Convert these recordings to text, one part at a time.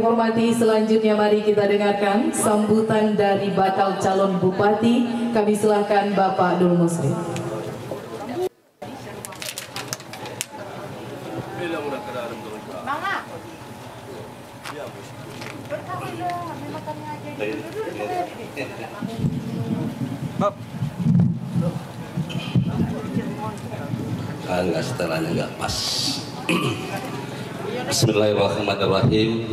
hormati, selanjutnya mari kita dengarkan sambutan dari bakal calon bupati. Kami silakan Bapak Dul Musri. Enggak, setelahnya enggak pas. Bismillahirrahmanirrahim.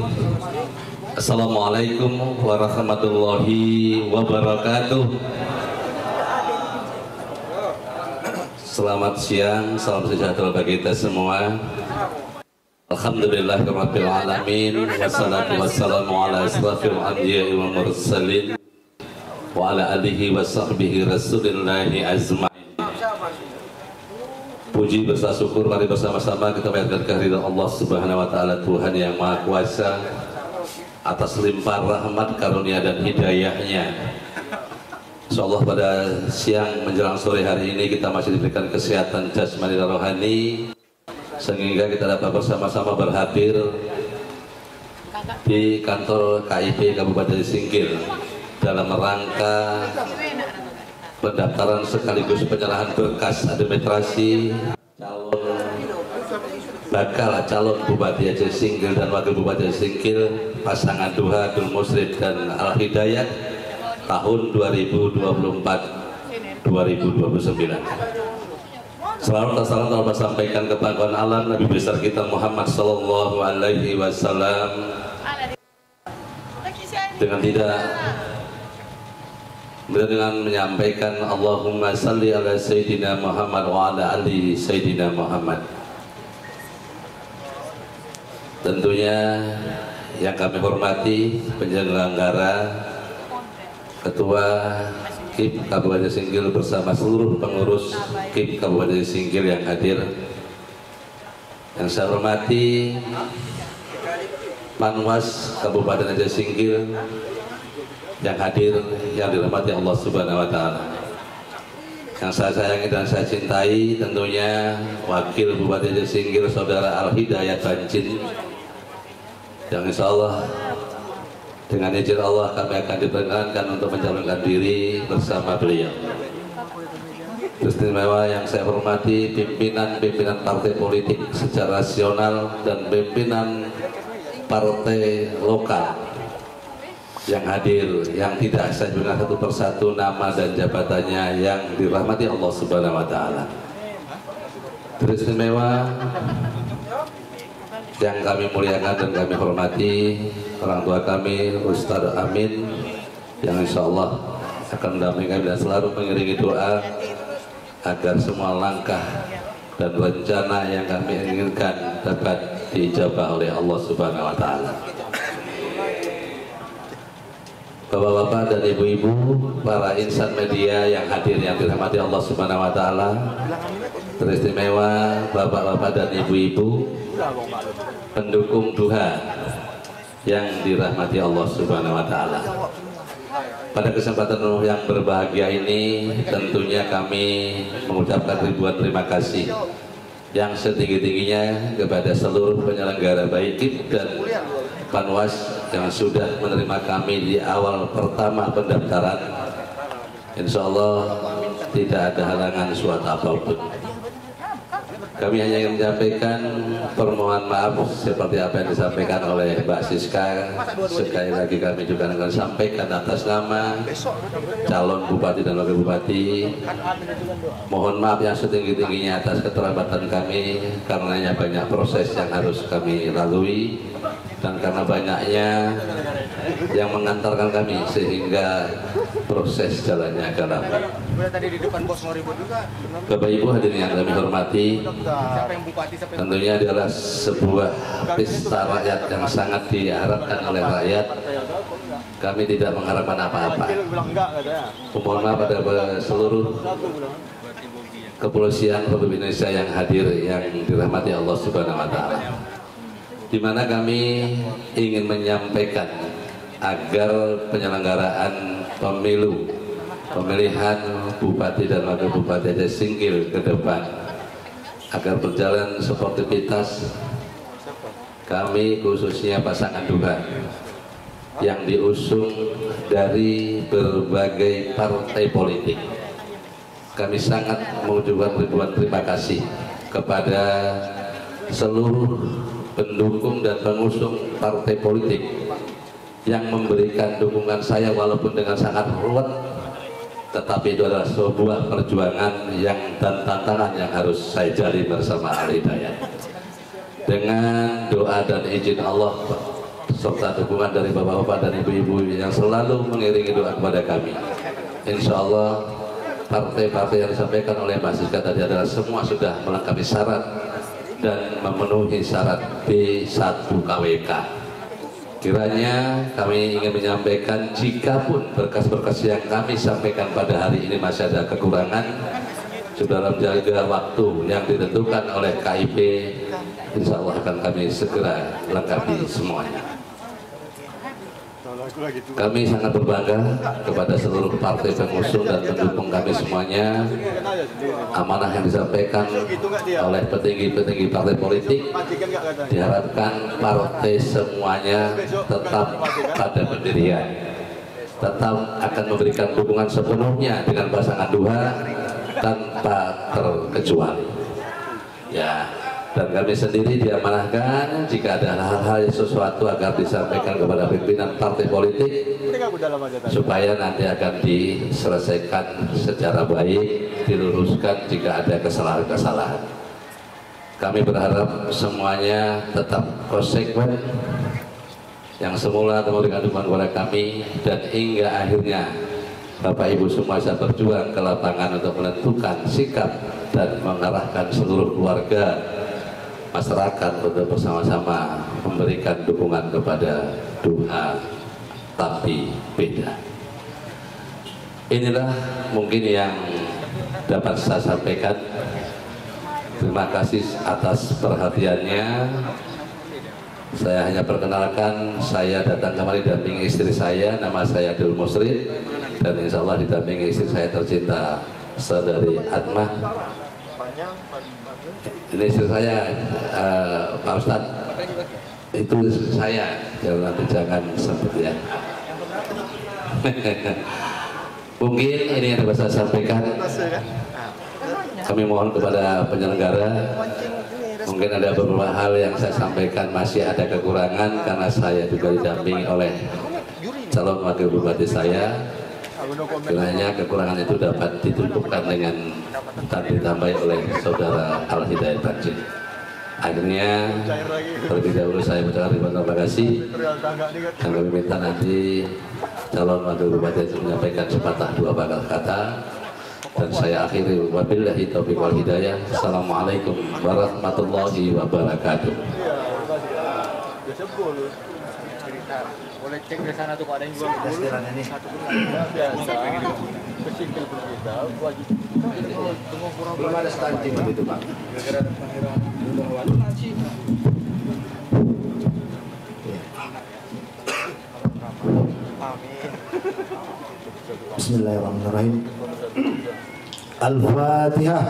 Assalamualaikum warahmatullahi wabarakatuh. Selamat siang, salam sejahtera bagi kita semua. Alhamdulillahirabbil alamin, wassalatu wassalamu ala asrafil anbiya'i wal mursalin wa ala alihi wa sahbihi rasulillahi azma'in. Puji beserta syukur mari bersama-sama kita panjatkan kehadiran Allah Subhanahu wa taala, Tuhan yang Maha Kuasa, atas limpahan rahmat, karunia dan hidayahnya. Insyaallah pada siang menjelang sore hari ini kita masih diberikan kesehatan jasmani dan rohani sehingga kita dapat bersama-sama berhadir di kantor KIP Kabupaten Singkil dalam rangka pendaftaran sekaligus penyerahan berkas administrasi bakal calon Bupati Aceh Singkil dan Wakil Bupati Aceh Singkil pasangan Duha Dul Musrid dan Al Hidayat tahun 2024-2029. Selalu salam telah sampaikan kebanggaan Allah Nabi besar kita Muhammad Sallallahu Alaihi Wasallam dengan menyampaikan Allahumma salli ala Sayyidina Muhammad wa ala ali Sayyidina Muhammad. Tentunya yang kami hormati penyelenggara, Ketua KIP Kabupaten Singkil bersama seluruh pengurus KIP Kabupaten Singkil yang hadir. Yang saya hormati Panwas Kabupaten Aceh Singkil yang hadir, yang dirahmati Allah Subhanahu wa taala. Yang saya sayangi dan saya cintai tentunya Wakil Bupati Aceh Singkil Saudara Al Hidayat Bancin, yang insya Allah dengan izin Allah kami akan diperkenankan untuk mencalonkan diri bersama beliau. Istimewa yang saya hormati pimpinan-pimpinan partai politik secara nasional dan pimpinan partai lokal yang hadir, yang tidak saya sebutkan satu persatu nama dan jabatannya, yang dirahmati Allah Subhanahu wa taala. Teristimewa yang kami muliakan dan kami hormati orang tua kami Ustadz Amin, yang insya Allah akan mendampingi dan selalu mengiringi doa agar semua langkah dan rencana yang kami inginkan dapat dijabah oleh Allah Subhanahu wa taala. Bapak-bapak dan ibu-ibu, para insan media yang hadir yang dirahmati Allah Subhanahu wa taala, teristimewa bapak-bapak dan ibu-ibu pendukung Duha yang dirahmati Allah Subhanahu wa taala. Pada kesempatan yang berbahagia ini tentunya kami mengucapkan ribuan terima kasih yang setinggi-tingginya kepada seluruh penyelenggara baik KIP dan Panwas yang sudah menerima kami di awal pertama pendaftaran. Insya Allah tidak ada halangan suatu apapun. Kami hanya ingin menyampaikan permohonan maaf seperti apa yang disampaikan oleh Mbak Siska. Sekali lagi kami juga akan sampaikan atas nama calon Bupati dan Wakil Bupati. Mohon maaf yang setinggi-tingginya atas keterlambatan kami, karenanya banyak proses yang harus kami lalui dan karena banyaknya yang mengantarkan kami sehingga proses jalannya agak lambat. Bapak Ibu hadirin yang kami hormati, tentunya adalah sebuah pesta rakyat yang sangat diharapkan oleh rakyat. Kami tidak mengharapkan apa-apa. Mohon maaf pada seluruh kepolisian Republik Indonesia yang hadir, yang dirahmati Allah Subhanahu wa taala, di mana kami ingin menyampaikan agar penyelenggaraan pemilihan Bupati dan Wakil Bupati Aceh Singkil ke depan agar berjalan sportivitas kami khususnya pasangan Duha yang diusung dari berbagai partai politik. Kami sangat mengucapkan ribuan terima kasih kepada seluruh pendukung dan pengusung partai politik yang memberikan dukungan saya walaupun dengan sangat ruwet, tetapi itu adalah sebuah perjuangan yang dan tantangan yang harus saya jalani bersama Al-Hidayah. Dengan doa dan izin Allah serta dukungan dari bapak-bapak dan ibu-ibu yang selalu mengiringi doa kepada kami, insya Allah partai-partai yang disampaikan oleh Mas Rizka tadi adalah semua sudah melengkapi syarat dan memenuhi syarat B1 KWK. Kiranya kami ingin menyampaikan, jikapun berkas-berkas yang kami sampaikan pada hari ini masih ada kekurangan, sudah menjaga waktu yang ditentukan oleh KIP, insya Allah akan kami segera lengkapi semuanya. Kami sangat berbangga kepada seluruh partai pengusung dan pendukung kami semuanya. Amanah yang disampaikan oleh petinggi-petinggi partai politik, diharapkan partai semuanya tetap pada pendirian, tetap akan memberikan dukungan sepenuhnya dengan pasangan Duha tanpa terkecuali. Ya, dan kami sendiri diamanahkan jika ada hal-hal sesuatu agar disampaikan kepada pimpinan partai politik supaya nanti akan diselesaikan secara baik, diluruskan jika ada kesalahan-kesalahan. Kami berharap semuanya tetap konsekuen, yang semula memberikan dukungan kepada kami, dan hingga akhirnya Bapak Ibu semua bisa berjuang ke lapangan untuk menentukan sikap dan mengarahkan seluruh keluarga masyarakat untuk bersama-sama memberikan dukungan kepada Duha tapi beda. Inilah mungkin yang dapat saya sampaikan. Terima kasih atas perhatiannya. Saya hanya perkenalkan, saya datang kemari dampingi istri saya, nama saya Abdul Musri, dan insya Allah didampingi istri saya tercinta, saudari Atmah. Ini istri saya, Pak Ustadz, itu istri saya, jangan sempit ya. Mungkin ini yang dapat saya sampaikan. Kami mohon kepada penyelenggara, mungkin ada beberapa hal yang saya sampaikan masih ada kekurangan karena saya juga didampingi oleh calon wakil bupati saya. Kiranya kekurangan itu dapat ditutupkan dengan dan ditambahi oleh saudara Al-Hidayah Tanjil. Akhirnya terlebih dahulu saya mengucapkan terima kasih, dan kami minta nanti calon wakil bupati itu menyampaikan sepatah dua patah kata, dan saya akhiri wabillahi taufiq wal hidayah. Assalamualaikum warahmatullahi wabarakatuh. Boleh cek di sana tuh ada yang jual dulu. Belum ada stunting waktu itu, Pak. Bismillahirrahmanirrahim. Al-Fatihah.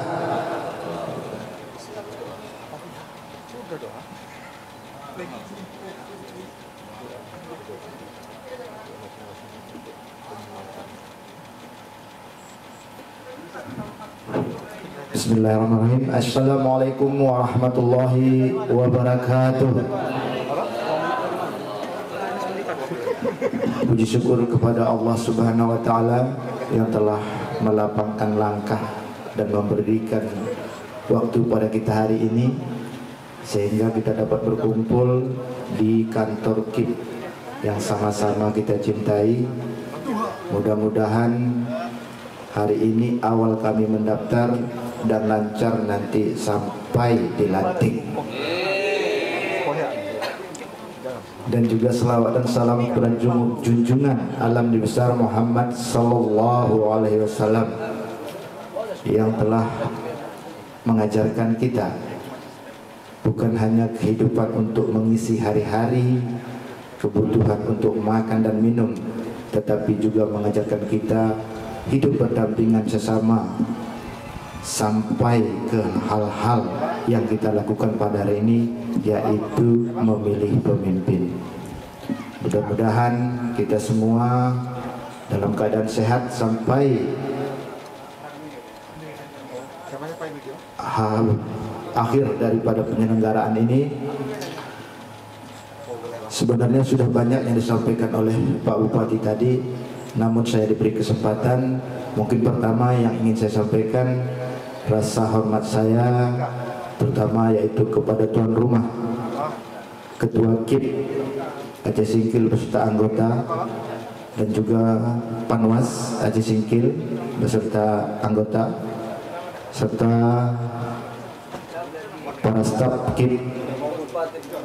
Bismillahirrahmanirrahim. Assalamualaikum warahmatullahi wabarakatuh. Puji syukur kepada Allah Subhanahu wa taala yang telah melapangkan langkah dan memberikan waktu pada kita hari ini sehingga kita dapat berkumpul di kantor KIP yang sama-sama kita cintai. Mudah-mudahan hari ini awal kami mendaftar dan lancar nanti sampai dilantik. Dan juga selawat dan salam kepada junjungan alam besar Muhammad sallallahu alaihi wasallam yang telah mengajarkan kita bukan hanya kehidupan untuk mengisi hari-hari, kebutuhan untuk makan dan minum, tetapi juga mengajarkan kita hidup berdampingan sesama sampai ke hal-hal yang kita lakukan pada hari ini, yaitu memilih pemimpin. Mudah-mudahan kita semua dalam keadaan sehat sampai akhir daripada penyelenggaraan ini. Sebenarnya sudah banyak yang disampaikan oleh Pak Bupati tadi, namun saya diberi kesempatan. Mungkin pertama yang ingin saya sampaikan rasa hormat saya pertama yaitu kepada tuan rumah, Ketua KIP Aceh Singkil beserta anggota, dan juga Panwas Aceh Singkil beserta anggota, serta para staf KIP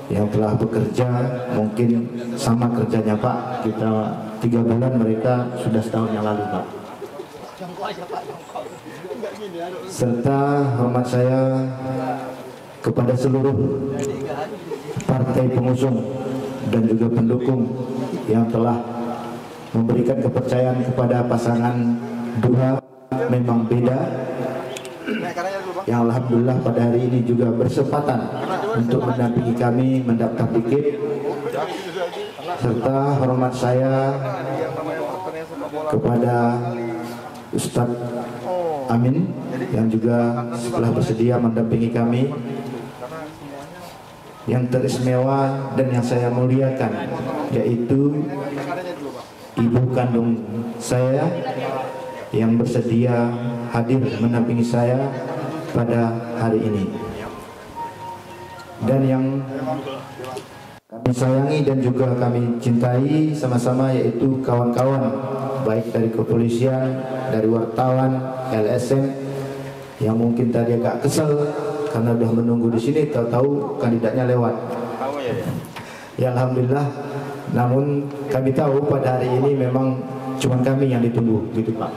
yang telah bekerja. Mungkin sama kerjanya Pak, kita 3 bulan, mereka sudah setahun yang lalu Pak. Serta hormat saya kepada seluruh partai pengusung dan juga pendukung yang telah memberikan kepercayaan kepada pasangan Duha Memang Beda, yang alhamdulillah pada hari ini juga berkesempatan untuk mendampingi kami mendaftar di KIP. Serta hormat saya kepada Ustadz Amin yang juga setelah bersedia mendampingi kami. Yang teristimewa dan yang saya muliakan yaitu ibu kandung saya yang bersedia hadir mendampingi saya pada hari ini, dan yang kami sayangi dan juga kami cintai sama-sama yaitu kawan-kawan baik dari kepolisian, dari wartawan, LSM yang mungkin tadi agak kesel karena sudah menunggu di sini, tahu-tahu kandidatnya lewat. Ya alhamdulillah. Namun kami tahu pada hari ini memang cuma kami yang ditunggu, gitu Pak.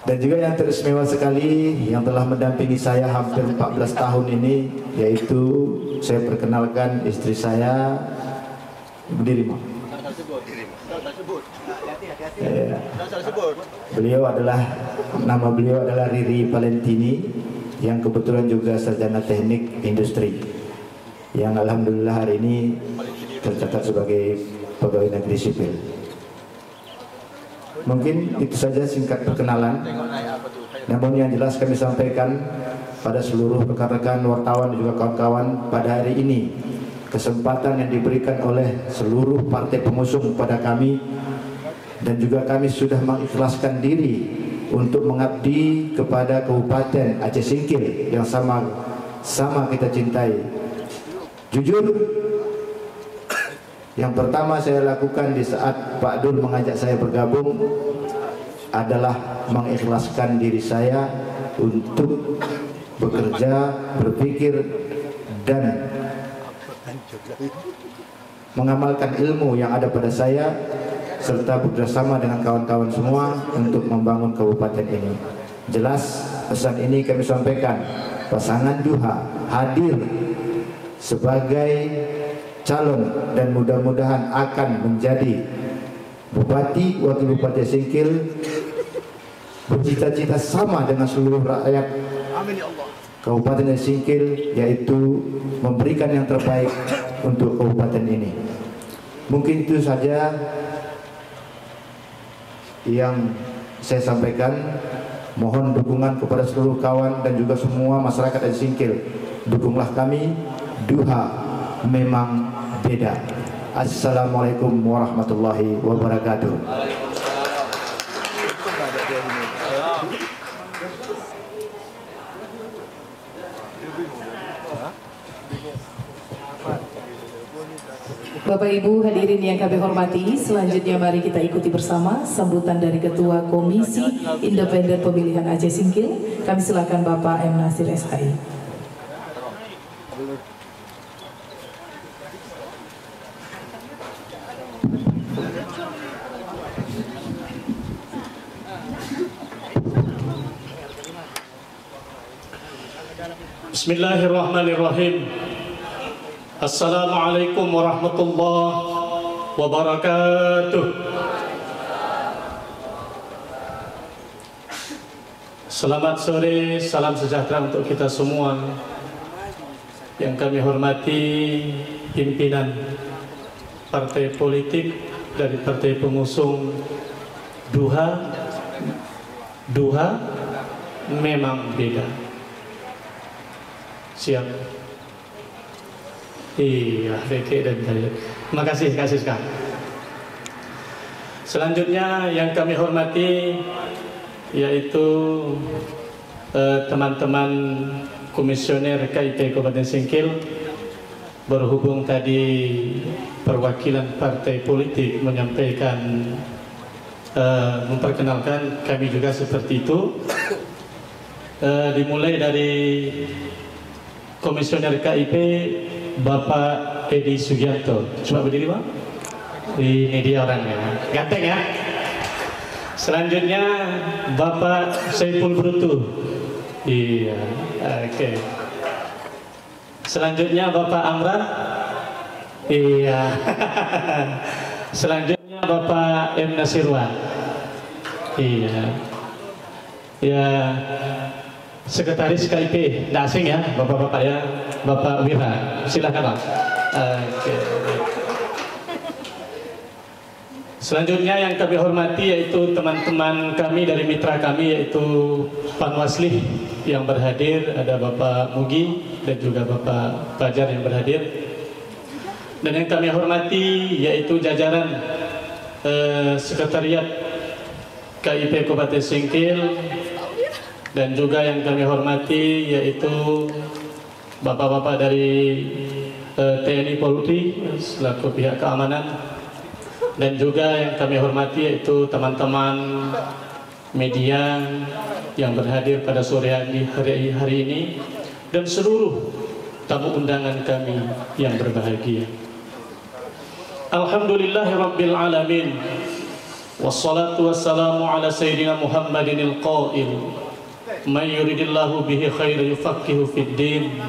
Dan juga yang teristimewa sekali yang telah mendampingi saya hampir 14 tahun ini, yaitu saya perkenalkan istri saya. Berdiri Pak. Nama beliau adalah Riri Valentini, yang kebetulan juga sarjana teknik industri, yang alhamdulillah hari ini tercatat sebagai pegawai negeri sipil. Mungkin itu saja singkat perkenalan. Namun yang jelas kami sampaikan pada seluruh rekan-rekan wartawan dan juga kawan-kawan pada hari ini, kesempatan yang diberikan oleh seluruh partai pengusung pada kami, dan juga kami sudah mengikhlaskan diri untuk mengabdi kepada Kabupaten Aceh Singkil yang sama kita cintai. Jujur, yang pertama saya lakukan di saat Pak Dul mengajak saya bergabung adalah mengikhlaskan diri saya untuk bekerja, berpikir, dan mengamalkan ilmu yang ada pada saya, serta bekerjasama dengan kawan-kawan semua untuk membangun kabupaten ini. Jelas pesan ini kami sampaikan, pasangan Duha hadir sebagai calon dan mudah-mudahan akan menjadi Bupati, Wakil Bupati Singkil, bercita-cita sama dengan seluruh rakyat Kabupaten Singkil, yaitu memberikan yang terbaik untuk kabupaten ini. Mungkin itu saja yang saya sampaikan. Mohon dukungan kepada seluruh kawan dan juga semua masyarakat di Singkil. Dukunglah kami, Duha Memang Beda. Assalamualaikum warahmatullahi wabarakatuh. Bapak Ibu hadirin yang kami hormati, selanjutnya mari kita ikuti bersama sambutan dari Ketua Komisi Independen Pemilihan Aceh Singkil. Kami silakan Bapak M. Nasir SHI. Bismillahirrahmanirrahim. Assalamualaikum warahmatullahi wabarakatuh. Selamat sore, salam sejahtera untuk kita semua. Yang kami hormati pimpinan partai politik dari partai pengusung Duha memang beda. Siap. Iya, Reke dan saya. Terima kasih sekali. Selanjutnya yang kami hormati yaitu teman-teman komisioner KIP Kabupaten Singkil. Berhubung tadi perwakilan partai politik menyampaikan memperkenalkan, kami juga seperti itu. Dimulai dari komisioner KIP Bapak Edi Sugianto. Coba berdiri, Pak. Ini dia orangnya, ganteng ya. Selanjutnya Bapak Saiful Brutu. Iya, oke. Selanjutnya Bapak Amran. Iya. Selanjutnya Bapak M. Nasirwan. Iya. Ya, Sekretaris KIP, tidak asing ya, Bapak-bapak ya. Bapak Wira, silakan Pak. Oke. Selanjutnya yang kami hormati yaitu teman-teman kami dari mitra kami, yaitu Panwaslih yang berhadir, ada Bapak Mugi dan juga Bapak Fajar yang berhadir. Dan yang kami hormati yaitu jajaran Sekretariat KIP Kabupaten Singkil, dan juga yang kami hormati yaitu bapak-bapak dari TNI Polri selaku pihak keamanan, dan juga yang kami hormati yaitu teman-teman media yang berhadir pada sore hari ini, dan seluruh tamu undangan kami yang berbahagia. Alhamdulillahirabbil alamin, wassalatu wassalamu ala sayyidina Muhammadin al-qail, may yuridillahu bihi khairan yufaqihu fid din.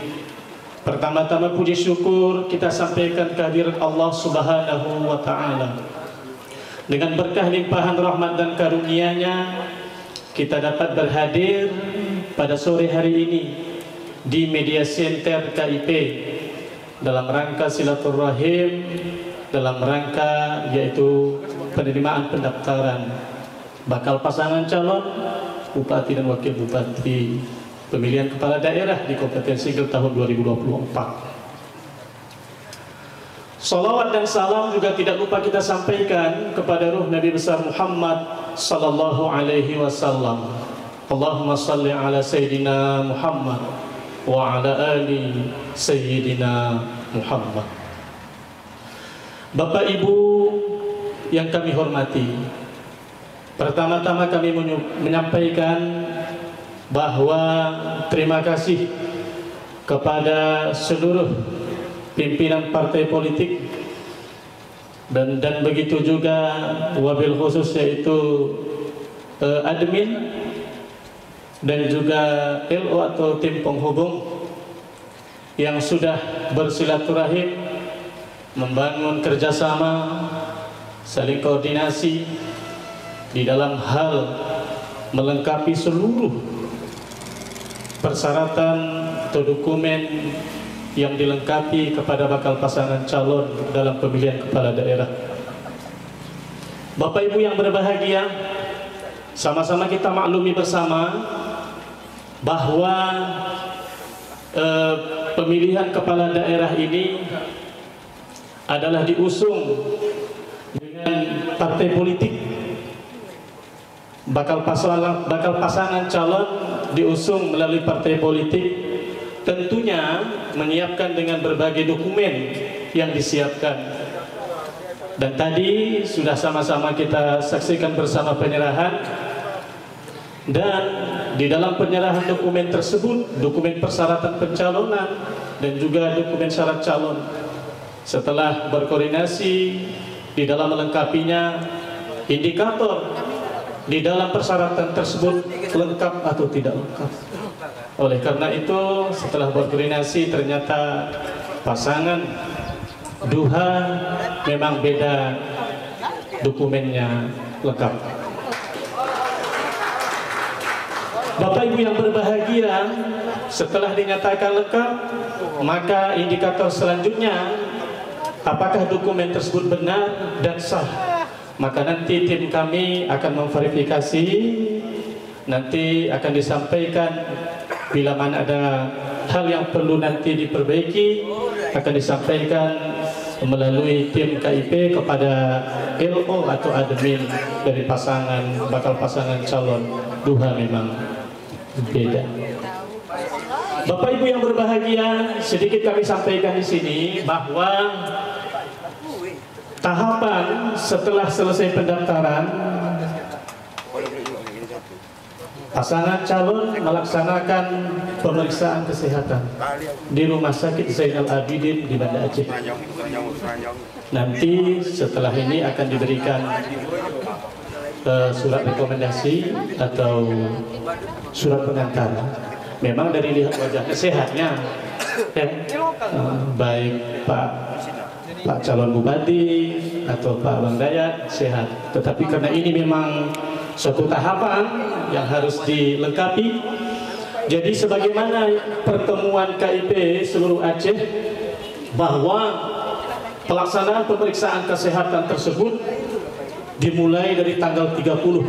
Pertama-tama puji syukur kita sampaikan kehadirat Allah Subhanahu wa taala. Dengan berkah limpahan rahmat dan karunia-Nya, kita dapat berhadir pada sore hari ini di Media Center KIP dalam rangka silaturahim, dalam rangka yaitu penerimaan pendaftaran bakal pasangan calon Bupati dan Wakil Bupati pemilihan kepala daerah di Kabupaten Singkil tahun 2024. Salawat dan salam juga tidak lupa kita sampaikan kepada ruh Nabi besar Muhammad sallallahu alaihi wasallam. Allahumma salli ala Sayyidina Muhammad wa ala ali Sayyidina Muhammad. Bapak Ibu yang kami hormati, pertama-tama kami menyampaikan bahwa terima kasih kepada seluruh pimpinan partai politik, dan begitu juga wabil khusus yaitu admin dan juga LO atau tim penghubung yang sudah bersilaturahim, membangun kerjasama, saling koordinasi di dalam hal melengkapi seluruh persyaratan atau dokumen yang dilengkapi kepada bakal pasangan calon dalam pemilihan kepala daerah. Bapak Ibu yang berbahagia, sama-sama kita maklumi bersama bahwa pemilihan kepala daerah ini adalah diusung dengan partai politik. Bakal pasangan calon diusung melalui partai politik, tentunya menyiapkan dengan berbagai dokumen yang disiapkan. Dan tadi sudah sama-sama kita saksikan bersama penyerahan, dan di dalam penyerahan dokumen tersebut, dokumen persyaratan pencalonan dan juga dokumen syarat calon, setelah berkoordinasi di dalam melengkapinya, indikator di dalam persyaratan tersebut lengkap atau tidak lengkap. Oleh karena itu, setelah berkoordinasi ternyata pasangan Duha memang beda dokumennya lengkap. Bapak Ibu yang berbahagia, setelah dinyatakan lengkap, maka indikator selanjutnya apakah dokumen tersebut benar dan sah. Maka nanti tim kami akan memverifikasi, nanti akan disampaikan bila mana ada hal yang perlu nanti diperbaiki, akan disampaikan melalui tim KIP kepada LO atau admin dari bakal pasangan calon duha. Memang beda. Bapak Ibu yang berbahagia, sedikit kami sampaikan di sini bahwa tahapan setelah selesai pendaftaran, pasangan calon melaksanakan pemeriksaan kesehatan di Rumah Sakit Zainal Abidin di Banda Aceh. Nanti setelah ini akan diberikan surat rekomendasi atau surat pengantar. Memang dari lihat wajahnya sehatnya, baik Pak calon bupati atau Pak Bang Dayat sehat. Tetapi karena ini memang suatu tahapan yang harus dilengkapi, jadi sebagaimana pertemuan KIP seluruh Aceh bahwa pelaksanaan pemeriksaan kesehatan tersebut dimulai dari tanggal 30,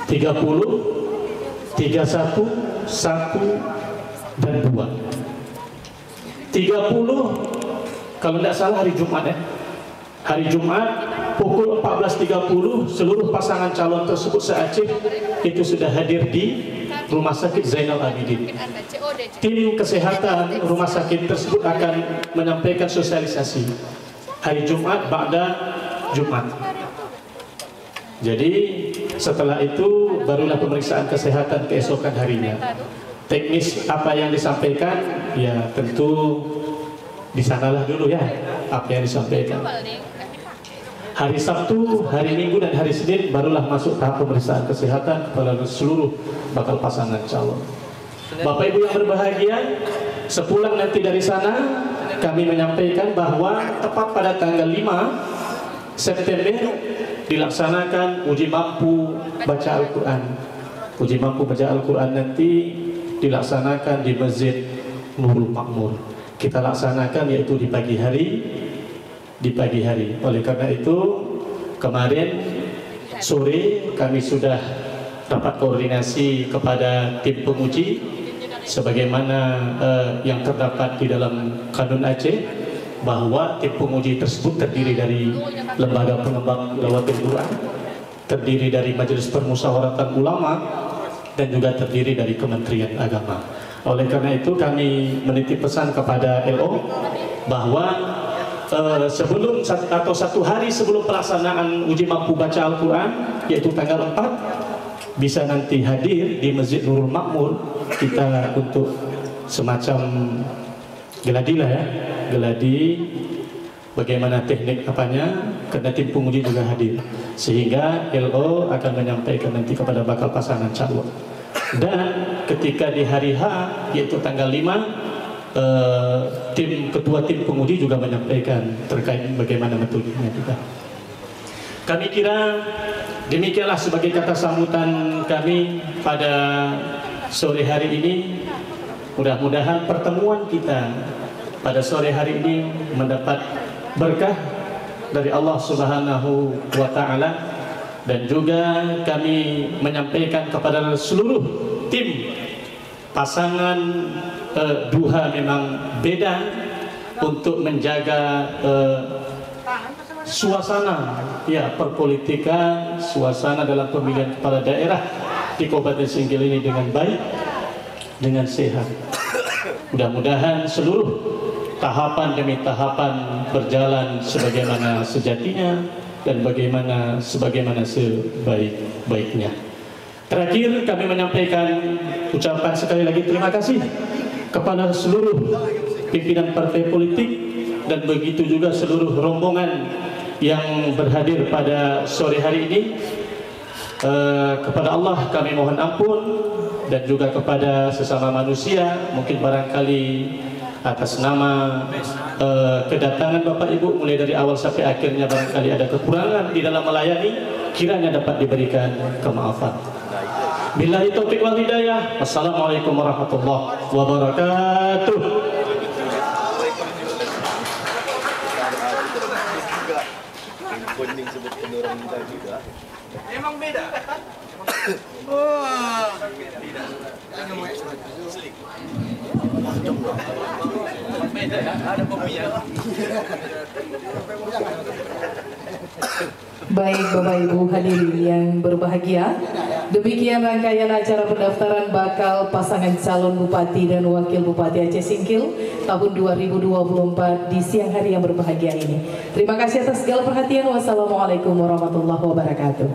31, 1, dan 2. 30 kalau tidak salah hari Jumat ya. Hari Jumat pukul 14.30 seluruh pasangan calon tersebut se-Aceh itu sudah hadir di Rumah Sakit Zainal Abidin. Tim kesehatan rumah sakit tersebut akan menyampaikan sosialisasi hari Jumat ba'da Jumat. Jadi setelah itu barulah pemeriksaan kesehatan keesokan harinya. Teknis apa yang disampaikan ya tentu di sanalah dulu ya apa yang disampaikan. Hari Sabtu, hari Minggu dan hari Senin barulah masuk tahap pemeriksaan kesehatan kepada seluruh bakal pasangan calon. Bapak Ibu yang berbahagia, sepulang nanti dari sana kami menyampaikan bahwa tepat pada tanggal 5 September dilaksanakan uji mampu baca Al-Quran. Uji mampu baca Al-Quran nanti dilaksanakan di Masjid Nurul Makmur. Kita laksanakan yaitu di pagi hari. Oleh karena itu kemarin sore kami sudah rapat koordinasi kepada tim penguji sebagaimana yang terdapat di dalam Kanun Aceh, bahwa tim penguji tersebut terdiri dari Lembaga Pengembang Tilawatul Quran, terdiri dari Majelis Permusyawaratan Ulama, dan juga terdiri dari Kementerian Agama. Oleh karena itu kami menitip pesan kepada LO bahwa sebelum atau satu hari sebelum pelaksanaan uji mampu baca Al-Quran, yaitu tanggal 4, bisa nanti hadir di Masjid Nurul Makmur kita untuk semacam geladi lah ya, geladi bagaimana teknik apanya, karena tim penguji juga hadir, sehingga LO akan menyampaikan nanti kepada bakal pasangan calon. Dan ketika di hari H yaitu tanggal 5, ketua tim penguji juga menyampaikan terkait bagaimana metodenya juga. Kami kira demikianlah sebagai kata sambutan kami pada sore hari ini. Mudah-mudahan pertemuan kita pada sore hari ini mendapat berkah dari Allah Subhanahu wa Ta'ala, dan juga kami menyampaikan kepada seluruh tim pasangan duha memang beda untuk menjaga suasana ya perpolitikan, suasana dalam pemilihan kepala daerah di Kabupaten Singgil ini dengan baik, dengan sehat. Mudah-mudahan seluruh tahapan demi tahapan berjalan sebagaimana sejatinya dan sebagaimana sebaik-baiknya. Terakhir kami menyampaikan ucapan sekali lagi terima kasih kepada seluruh pimpinan partai politik dan begitu juga seluruh rombongan yang berhadir pada sore hari ini. Kepada Allah kami mohon ampun, dan juga kepada sesama manusia mungkin barangkali atas nama kedatangan Bapak Ibu mulai dari awal sampai akhirnya barangkali ada kekurangan di dalam melayani, kiranya dapat diberikan kemaafan. Billahi taufiq wal hidayah. Wassalamualaikum warahmatullahi wabarakatuh. Emang beda. Beda ya, ada pembiaya. Baik Bapak Ibu hadirin yang berbahagia, demikian rangkaian acara pendaftaran bakal pasangan calon Bupati dan Wakil Bupati Aceh Singkil tahun 2024 di siang hari yang berbahagia ini. Terima kasih atas segala perhatian. Wassalamualaikum warahmatullahi wabarakatuh.